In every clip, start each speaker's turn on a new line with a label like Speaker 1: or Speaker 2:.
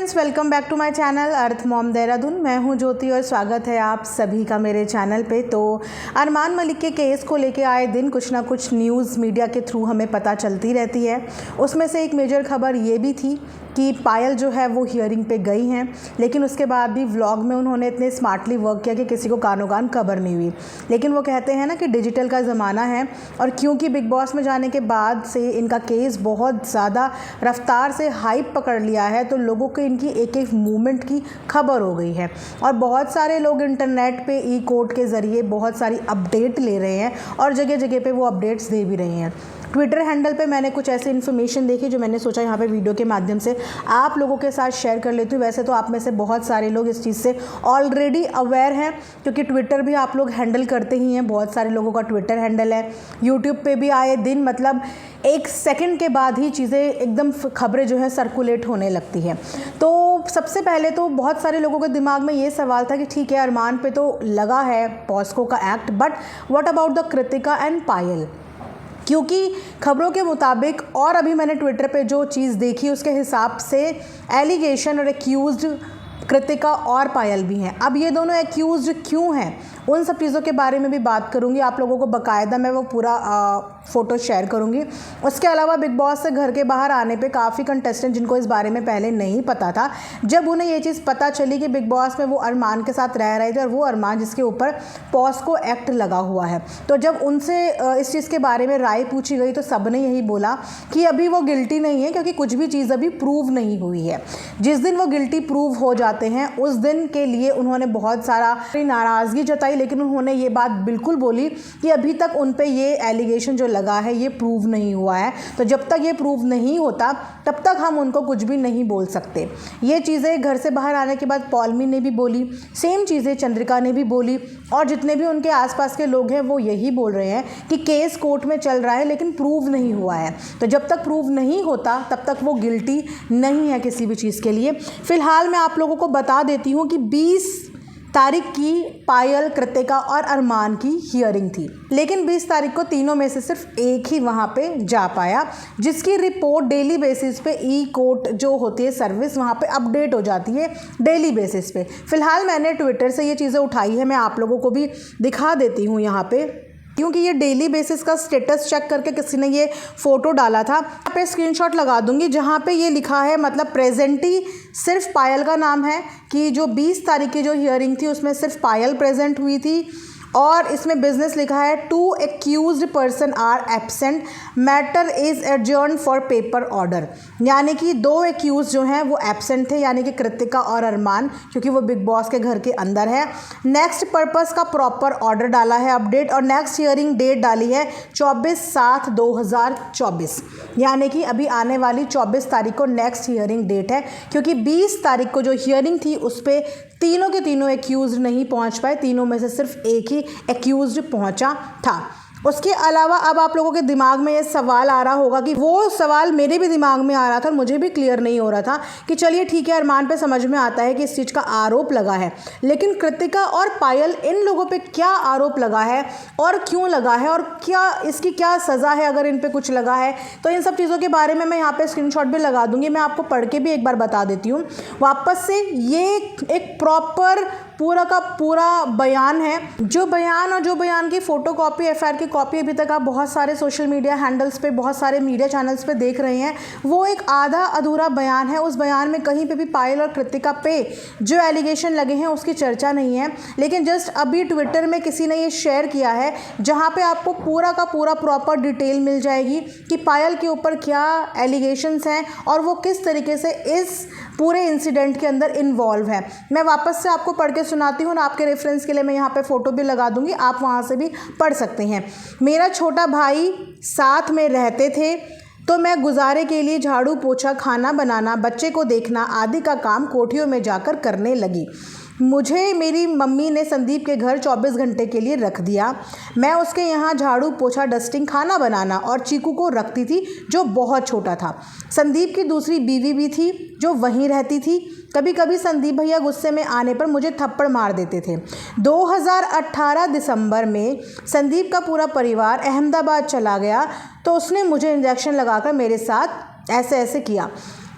Speaker 1: Friends, welcome back to my channel earth mom Dehradun. मैं हूं ज्योति और स्वागत है आप सभी का मेरे चैनल पे। तो अरमान मलिक के केस को लेके आए दिन कुछ ना कुछ न्यूज़ मीडिया के थ्रू हमें पता चलती रहती है। उसमें से एक मेजर खबर ये भी थी कि पायल जो है वो हियरिंग पे गई हैं, लेकिन उसके बाद भी व्लॉग में उन्होंने इतने स्मार्टली वर्क किया कि किसी को कानो कान खबर नहीं हुई। लेकिन वो कहते हैं ना कि डिजिटल का ज़माना है, और क्योंकि बिग बॉस में जाने के बाद से इनका केस बहुत ज़्यादा रफ्तार से हाइप पकड़ लिया है, तो लोगों को इनकी एक एक मूवमेंट की खबर हो गई है। और बहुत सारे लोग इंटरनेट पे ई कोर्ट के ज़रिए बहुत सारी अपडेट ले रहे हैं और जगह जगह पे वो अपडेट्स दे भी रहे हैं। ट्विटर हैंडल पे मैंने कुछ ऐसी इन्फॉर्मेशन देखी जो मैंने सोचा यहाँ पे वीडियो के माध्यम से आप लोगों के साथ शेयर कर लेती हूँ। वैसे तो आप में से बहुत सारे लोग इस चीज़ से ऑलरेडी अवेयर हैं, क्योंकि ट्विटर भी आप लोग हैंडल करते ही हैं। बहुत सारे लोगों का ट्विटर हैंडल है। यूट्यूब पे भी आए दिन मतलब एक सेकंड के बाद ही चीज़ें एकदम खबरें जो है सर्कुलेट होने लगती हैं। तो सबसे पहले तो बहुत सारे लोगों के दिमाग में ये सवाल था कि ठीक है, अरमान पे तो लगा है पॉस्को का act, but what about the Kritika and Payal? क्योंकि खबरों के मुताबिक और अभी मैंने ट्विटर पे जो चीज़ देखी उसके हिसाब से एलिगेशन और एक्यूज्ड कृतिका और पायल भी हैं। अब ये दोनों एक्यूज्ड क्यों हैं, उन सब चीज़ों के बारे में भी बात करूंगी। आप लोगों को बाकायदा मैं वो पूरा फ़ोटो शेयर करूंगी। उसके अलावा बिग बॉस से घर के बाहर आने पे काफ़ी कंटेस्टेंट जिनको इस बारे में पहले नहीं पता था, जब उन्हें ये चीज़ पता चली कि बिग बॉस में वो अरमान के साथ रह रहे थे और वो अरमान जिसके ऊपर पॉस्को एक्ट लगा हुआ है, तो जब उनसे इस चीज़ के बारे में राय पूछी गई तो सब ने यही बोला कि अभी वो गिल्टी नहीं है, क्योंकि कुछ भी चीज़ अभी प्रूव नहीं हुई है। जिस दिन वो गिल्टी प्रूव हो जाते हैं उस दिन के लिए उन्होंने बहुत सारा नाराज़गी जताई, लेकिन उन्होंने ये बात बिल्कुल बोली कि अभी तक उन पे ये एलिगेशन जो लगा है ये प्रूव नहीं हुआ है, तो जब तक ये प्रूव नहीं होता तब तक हम उनको कुछ भी नहीं बोल सकते। ये चीज़ें घर से बाहर आने के बाद पॉलमी ने भी बोली, सेम चीज़ें चंद्रिका ने भी बोली, और जितने भी उनके आसपास के लोग हैं वो यही बोल रहे हैं कि केस कोर्ट में चल रहा है लेकिन प्रूव नहीं हुआ है। तो जब तक प्रूव नहीं होता तब तक वो गिल्टी नहीं है किसी भी चीज़ के लिए। फ़िलहाल मैं आप लोगों को बता देती हूँ कि 20 तारीख की पायल, कृतिका और अरमान की हियरिंग थी, लेकिन 20 तारीख को तीनों में से सिर्फ एक ही वहाँ पे जा पाया, जिसकी रिपोर्ट डेली बेसिस पे ई कोर्ट जो होती है सर्विस वहाँ पे अपडेट हो जाती है डेली बेसिस पे। फ़िलहाल मैंने ट्विटर से ये चीज़ें उठाई है, मैं आप लोगों को भी दिखा देती हूँ यहाँ पे, क्योंकि ये डेली बेसिस का स्टेटस चेक करके किसी ने ये फ़ोटो डाला था। यहाँ पे स्क्रीनशॉट लगा दूंगी जहाँ पे ये लिखा है, मतलब प्रेजेंटी सिर्फ पायल का नाम है कि जो 20 तारीख की जो हियरिंग थी उसमें सिर्फ पायल प्रेजेंट हुई थी, और इसमें बिजनेस लिखा है 2 accused person are absent, matter is adjourn for paper order. यानी कि 2 एक्यूज जो हैं वो एब्सेंट थे, यानी कि कृतिका और अरमान, क्योंकि वो बिग बॉस के घर के अंदर है। नेक्स्ट पर्पस का प्रॉपर ऑर्डर डाला है अपडेट, और नेक्स्ट हियरिंग डेट डाली है 24/7/2024, यानी कि अभी आने वाली 24 तारीख को नेक्स्ट हियरिंग डेट है, क्योंकि 20 तारीख को जो हियरिंग थी उस पर तीनों के तीनों एक्यूज नहीं पहुंच पाए, तीनों में से सिर्फ एक ही एक्यूज्ड पहुंचा था। उसके अलावा अब आप लोगों के दिमाग में ये सवाल आ रहा होगा कि वो सवाल मेरे भी दिमाग में आ रहा था और मुझे भी क्लियर नहीं हो रहा था कि चलिए ठीक है, अरमान पे समझ में आता है कि इस चीज़ का आरोप लगा है, लेकिन कृतिका और पायल, इन लोगों पे क्या आरोप लगा है और क्यों लगा है, और क्या इसकी क्या सज़ा है अगर इन पे कुछ लगा है। तो इन सब चीज़ों के बारे में मैं यहाँ पे स्क्रीनशॉट भी लगा दूंगी, मैं आपको पढ़ के भी एक बार बता देती हूँ वापस से। ये एक प्रॉपर पूरा का पूरा बयान है, जो बयान की फ़ोटोकॉपी, एफआईआर की कॉपी अभी तक आप बहुत सारे सोशल मीडिया हैंडल्स पे, बहुत सारे मीडिया चैनल्स पे देख रहे हैं, वो एक आधा अधूरा बयान है। उस बयान में कहीं पे भी पायल और कृतिका पे जो एलिगेशन लगे हैं उसकी चर्चा नहीं है, लेकिन जस्ट अभी ट्विटर में किसी ने ये शेयर किया है जहाँ पे आपको पूरा का पूरा प्रॉपर डिटेल मिल जाएगी कि पायल के ऊपर क्या एलिगेशंस हैं और वो किस तरीके से इस पूरे इंसिडेंट के अंदर इन्वॉल्व है। मैं वापस से आपको पढ़ के सुनाती हूँ, आपके रेफरेंस के लिए मैं यहाँ पे फ़ोटो भी लगा दूँगी, आप वहाँ से भी पढ़ सकते हैं। मेरा छोटा भाई साथ में रहते थे, तो मैं गुजारे के लिए झाड़ू पोछा, खाना बनाना, बच्चे को देखना आदि का काम कोठियों में जाकर करने लगी। मुझे मेरी मम्मी ने संदीप के घर 24 घंटे के लिए रख दिया। मैं उसके यहाँ झाड़ू पोछा, डस्टिंग, खाना बनाना और चीकू को रखती थी जो बहुत छोटा था। संदीप की दूसरी बीवी भी थी जो वहीं रहती थी। कभी कभी संदीप भैया गुस्से में आने पर मुझे थप्पड़ मार देते थे। 2018 दिसंबर में संदीप का पूरा परिवार अहमदाबाद चला गया, तो उसने मुझे इंजेक्शन लगाकर मेरे साथ ऐसे ऐसे किया।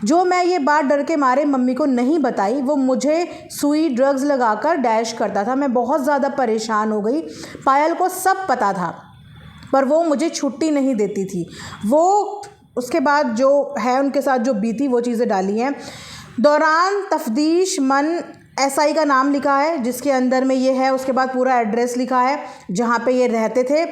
Speaker 1: जो मैं ये बात डर के मारे मम्मी को नहीं बताई, वो मुझे सुई ड्रग्स लगाकर डैश करता था। मैं बहुत ज़्यादा परेशान हो गई। पायल को सब पता था पर वो मुझे छुट्टी नहीं देती थी। वो उसके बाद जो है उनके साथ जो बीती वो चीज़ें डाली हैं। दौरान तफ्तीश मन एसआई का नाम लिखा है जिसके अंदर में ये है, उसके बाद पूरा एड्रेस लिखा है जहाँ पे ये रहते थे।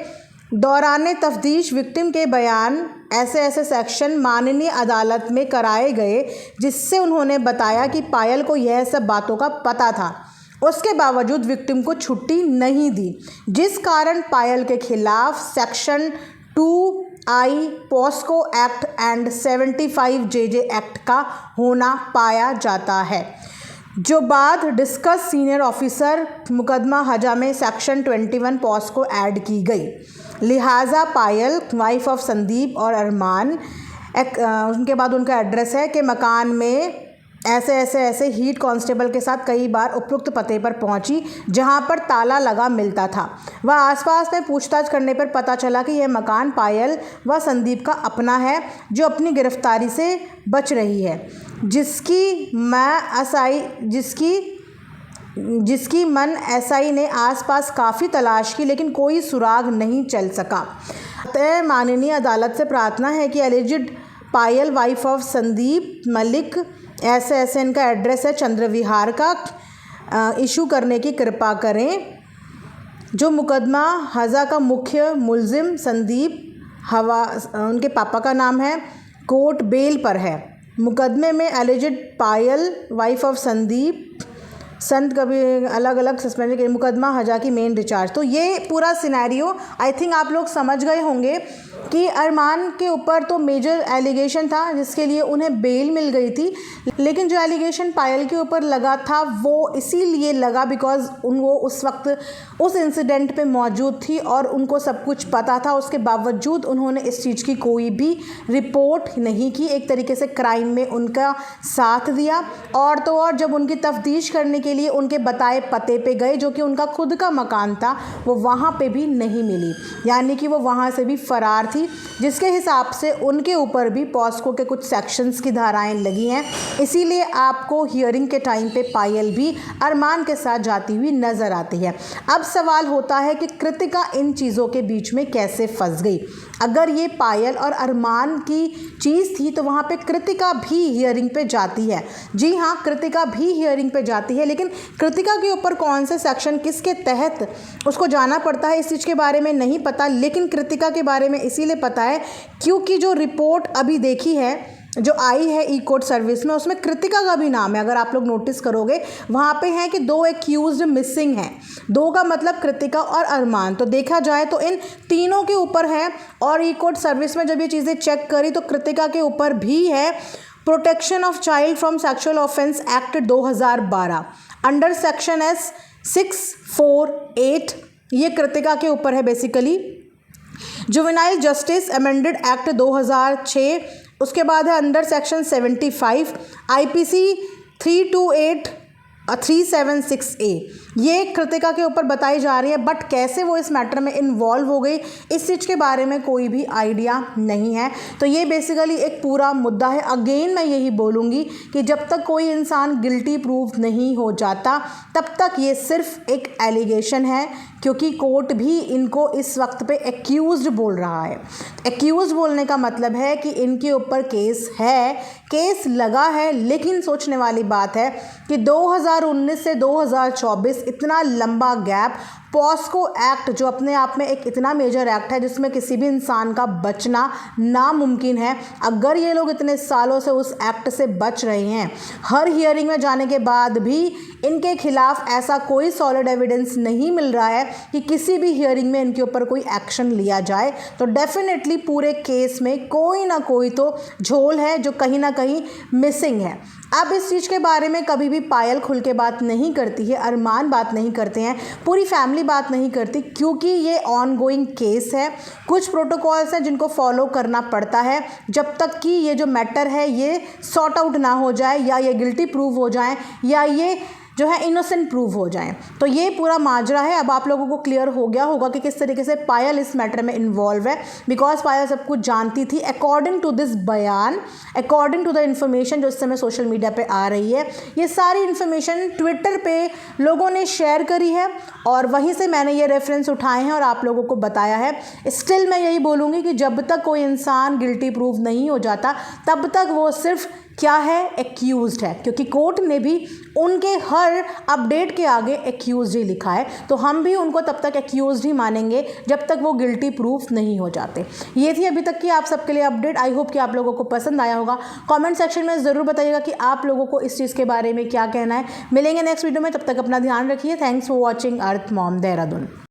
Speaker 1: दौरान तफ्तीश विक्टिम के बयान ऐसे ऐसे सेक्शन माननीय अदालत में कराए गए जिससे उन्होंने बताया कि पायल को यह सब बातों का पता था। उसके बावजूद विक्टिम को छुट्टी नहीं दी, जिस कारण पायल के खिलाफ section 2I POCSO act and 75 JJ act का होना पाया जाता है, जो बाद डिस्कस सीनियर ऑफिसर मुकदमा हजा में सेक्शन 21 पॉस्को ऐड की गई। लिहाजा पायल वाइफ ऑफ संदीप और अरमान उनके बाद उनका एड्रेस है कि मकान में ऐसे हीड कांस्टेबल के साथ कई बार उपयुक्त पते पर पहुंची जहां पर ताला लगा मिलता था। वह आसपास में पूछताछ करने पर पता चला कि यह मकान पायल व संदीप का अपना है जो अपनी गिरफ्तारी से बच रही है, जिसकी मन एसआई ने आसपास काफ़ी तलाश की लेकिन कोई सुराग नहीं चल सका। अतः माननीय अदालत से प्रार्थना है कि alleged Payal wife of Sandeep Malik ऐसे इनका एड्रेस है चंद्र विहार का, इशू करने की कृपा करें। जो मुकदमा हज़ा का मुख्य मुलजिम संदीप हवा उनके पापा का नाम है, कोर्ट बेल पर है। मुकदमे में alleged Payal wife of Sandeep संत कभी अलग अलग सस्पेंशन के मुकदमा हजा की मेन डिचार्ज। तो ये पूरा सिनेरियो आई थिंक आप लोग समझ गए होंगे कि अरमान के ऊपर तो मेजर एलिगेशन था जिसके लिए उन्हें बेल मिल गई थी, लेकिन जो एलिगेशन पायल के ऊपर लगा था वो इसीलिए लगा बिकॉज वो उस वक्त उस इंसिडेंट पे मौजूद थी और उनको सब कुछ पता था। उसके बावजूद उन्होंने इस चीज़ की कोई भी रिपोर्ट नहीं की, एक तरीके से क्राइम में उनका साथ दिया। और तो और जब उनकी तफ्तीश करने के लिए उनके बताए पते पे गए जो कि उनका खुद का मकान था, वो वहाँ पे भी नहीं मिली, यानी कि वो वहाँ से भी फरार थी, जिसके हिसाब से उनके ऊपर भी पॉस्को के कुछ सेक्शंस की धाराएं लगी हैं। इसीलिए आपको हियरिंग के टाइम पे पायल भी अरमान के साथ जाती हुई नज़र आती है। अब सवाल होता है कि कृतिका इन चीज़ों के बीच में कैसे फंस गई। अगर ये पायल और अरमान की चीज़ थी तो वहाँ पे कृतिका भी हियरिंग पे जाती है। जी हाँ, कृतिका भी हियरिंग पे जाती है, लेकिन कृतिका के ऊपर कौन से सेक्शन किसके तहत उसको जाना पड़ता है इस चीज़ के बारे में नहीं पता। लेकिन कृतिका के बारे में इसीलिए पता है क्योंकि जो रिपोर्ट अभी देखी है जो आई है ई कोर्ट सर्विस में, उसमें कृतिका का भी नाम है। अगर आप लोग नोटिस करोगे वहाँ पे है कि 2 एक्यूज्ड मिसिंग हैं, 2 का मतलब कृतिका और अरमान। तो देखा जाए तो इन तीनों के ऊपर है। और ई कोर्ट सर्विस में जब ये चीज़ें चेक करी तो कृतिका के ऊपर भी है protection of child from sexual offence act 2012 under section S 648, ये कृतिका के ऊपर है basically. Juvenile justice amended act 2006, उसके बाद है अंडर सेक्शन 75 IPC 328-376A, ये कृतिका के ऊपर बताई जा रही है। बट कैसे वो इस मैटर में इन्वॉल्व हो गई इस चीज़ के बारे में कोई भी आइडिया नहीं है। तो ये बेसिकली एक पूरा मुद्दा है। अगेन मैं यही बोलूँगी कि जब तक कोई इंसान गिल्टी प्रूव नहीं हो जाता तब तक ये सिर्फ एक एलिगेशन है, क्योंकि कोर्ट भी इनको इस वक्त पे एक्यूज्ड बोल रहा है। एक्यूज्ड बोलने का मतलब है कि इनके ऊपर केस है, केस लगा है। लेकिन सोचने वाली बात है कि 2019 से 2024 इतना लंबा गैप, पॉस्को एक्ट जो अपने आप में एक इतना मेजर एक्ट है जिसमें किसी भी इंसान का बचना नामुमकिन है, अगर ये लोग इतने सालों से उस एक्ट से बच रहे हैं, हर हियरिंग में जाने के बाद भी इनके खिलाफ ऐसा कोई सॉलिड एविडेंस नहीं मिल रहा है कि किसी भी हियरिंग में इनके ऊपर कोई एक्शन लिया जाए, तो डेफिनेटली पूरे केस में कोई ना कोई तो झोल है जो कहीं ना कहीं मिसिंग है। अब इस चीज़ के बारे में कभी भी पायल खुल के बात नहीं करती है, अरमान बात नहीं करते हैं, पूरी फैमिली बात नहीं करती, क्योंकि ये ऑनगोइंग केस है। कुछ प्रोटोकॉल्स हैं जिनको फॉलो करना पड़ता है जब तक कि ये जो मैटर है ये सॉर्ट आउट ना हो जाए, या ये गिल्टी प्रूव हो जाए, या ये जो है इनोसेंट प्रूव हो जाएं। तो ये पूरा माजरा है। अब आप लोगों को क्लियर हो गया होगा कि किस तरीके से पायल इस मैटर में इन्वॉल्व है, बिकॉज पायल सब कुछ जानती थी अकॉर्डिंग टू दिस बयान, अकॉर्डिंग टू द इन्फॉर्मेशन जो इस समय सोशल मीडिया पे आ रही है। ये सारी इन्फॉर्मेशन ट्विटर पे लोगों ने शेयर करी है और वहीं से मैंने ये रेफरेंस उठाए हैं और आप लोगों को बताया है। स्टिल मैं यही बोलूँगी कि जब तक कोई इंसान गिल्टी प्रूव नहीं हो जाता तब तक वो सिर्फ क्या है, एक्यूज्ड है, क्योंकि कोर्ट ने भी उनके हर अपडेट के आगे एक्यूज्ड ही लिखा है। तो हम भी उनको तब तक एक्यूज्ड ही मानेंगे जब तक वो गिल्टी प्रूफ नहीं हो जाते। ये थी अभी तक की आप सबके लिए अपडेट। आई होप कि आप लोगों को पसंद आया होगा। कमेंट सेक्शन में ज़रूर बताइएगा कि आप लोगों को इस चीज़ के बारे में क्या कहना है। मिलेंगे नेक्स्ट वीडियो में, तब तक अपना ध्यान रखिए। Thanks for watching earth mom Dehradun.